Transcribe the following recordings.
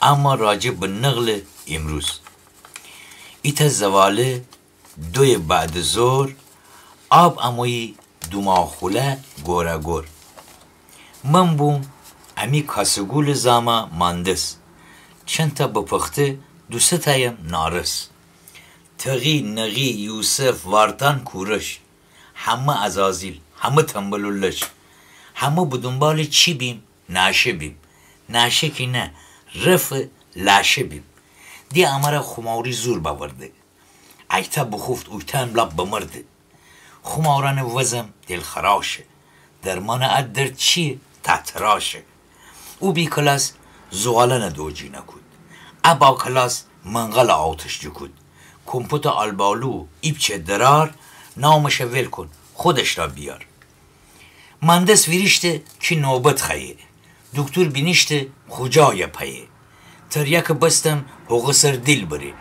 اما راجع به نقل امروز ایت زواله 2 بعد ظهر آب اموی دوماخوله گوره گور من بوم امی کاسگول زاما ماندس چند تا بپخته 2 تایم نارس تغی نغی یوسف وارتان کورش همه ازازیل همه تنبلولش همه بدنبال چی بیم؟ ناشه بیم ناشه که نه رف لاشه بیم دی امره خماری زور باورده ایتا بخفت اویتان لب بمرده خماران وزم دل خراشه درمان ادر چیه؟ تتراشه او بی کلاس زغاله ندوجی نکود ابا کلاس منقل آتش جکود کمپوت آلبالو ایبچه درار نامش ول کن خودش را بیار مهندس ویریشته که نوبت خیه دکتر بینیشته خجای پیه تریاک بستم حقصر دل بره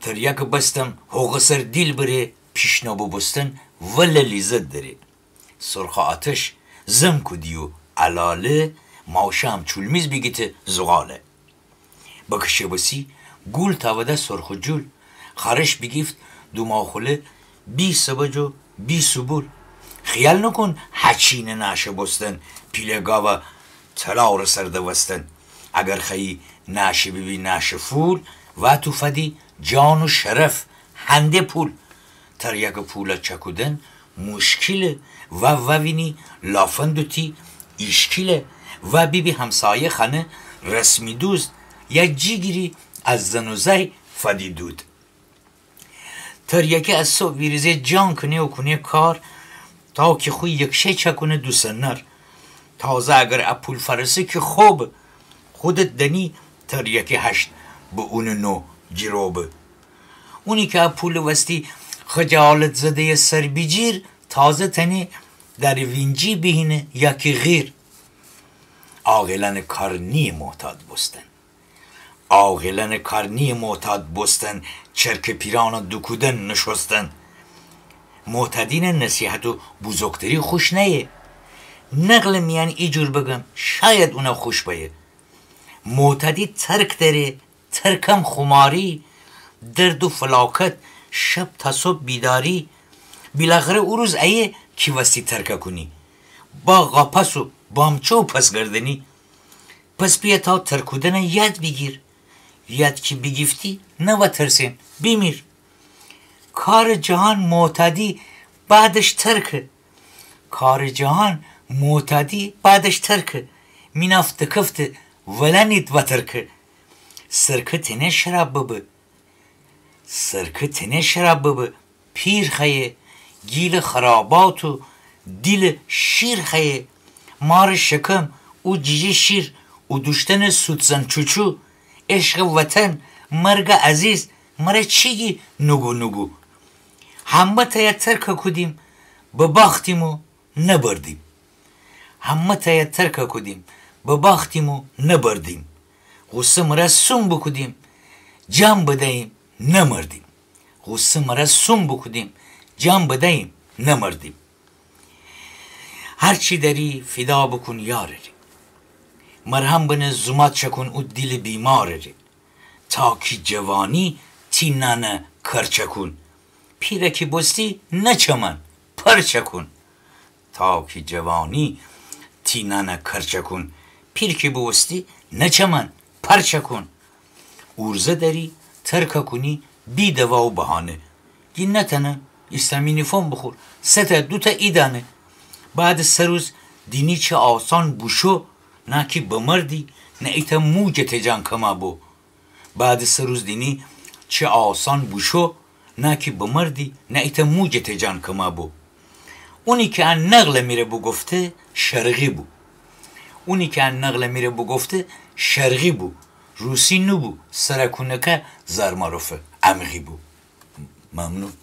تریاک بستم حقصر دل بره پیشنابو بستن ولی لیزت داره سرخ آتش زم کدیو علاله ماشام چولمیز بگیته زغاله بکشه بسی گول تاوده سرخ جول خارش بگیفت دوماخوله 20 سبجو 20 سبول خیال نکن حچین ناشه بستن پیلگاوه طلا رو سرده وستن اگر خیلی ناشه ببی ناشه فول و تو فدی جان و شرف هنده پول تریاک پولا چکودن مشکله و وینی لافندوتی ایشکیله و بیبی همسایه خانه رسمی دوست یا جیگیری از زنوزای فدی دود تریاکی از صبح ویریزه جان کنه و کنه کار تا که خوی یکشه چکونه 2 سنر تازه اگر اپول فرسه که خوب خودت دنی تریاکی 8 به اون 9 جیروبه اونی که اپول وستی خجالت زده سر بیجیر تازه تنی در وینجی بهینه یا که غیر عاقلان کارنی معتاد بستن عاقلان کارنی معتاد بستن چرک پیران دکودن نشستن معتدین نصیحت و بزرگتری خوش نیه نقل میان ایجور بگم شاید اونا خوش بایه معتدی ترک داره ترکم خماری درد و فلاکت شب تا صبح بیداری بالاخره او روز ایه کی وستی ترک کنی با غاپس و بامچو پس گردنی پس بیا تا ترکودن یاد بگیر یاد که بگیفتی نه و ترسین بیمیر کار جهان معتدی بعدش ترکه کار جهان معتدی بعدش ترکه مینافت کفت ولنید و ترکه سرکه تنه شراب ببه سرکه تنه شراب ببه پیر خیه گیل خرابات و دیل شیر خیه مار شکم او جیجی شیر او دوشتن سوتزن چوچو عشق وطن مرگ عزیز مره چیگی نگو نگو همه تاید ترک کدیم بباختیم و نبردیم همه تاید ترک کدیم بباختیم و نبردیم غصه مره سون بکدیم جام بدهیم نمردیم غصه مره سون بکدیم جام بدهیم نمردیم هرچی داری فدا بکن یاره مرهم بنه زومات چکن او دیل بیماره تا کی جوانی تی نانه کرچکون پیره کی بستی نچمن پرچکون تا کی جوانی تی نانه کرچکون پیر کی بستی نچمن پرچکون ارزه داری ترک کنی بی دوا و بهانه گین نتنه استامینی فون بخور 3 تا 2 تا ایدانه بعد 3 روز دینی چه آسان بوشو نه که بمردی نه ایتا موجت جان کما بو بعد 3 روز دینی چه آسان بوشو نه که بمردی نه ایتا موجت جان کما بو اونی که ان نقل میره بو گفته شرقی بو اونی که ان نقل میره بو گفته شرقی بو روسی نو بو سرکونه که زرماروفه عمقی بو ممنون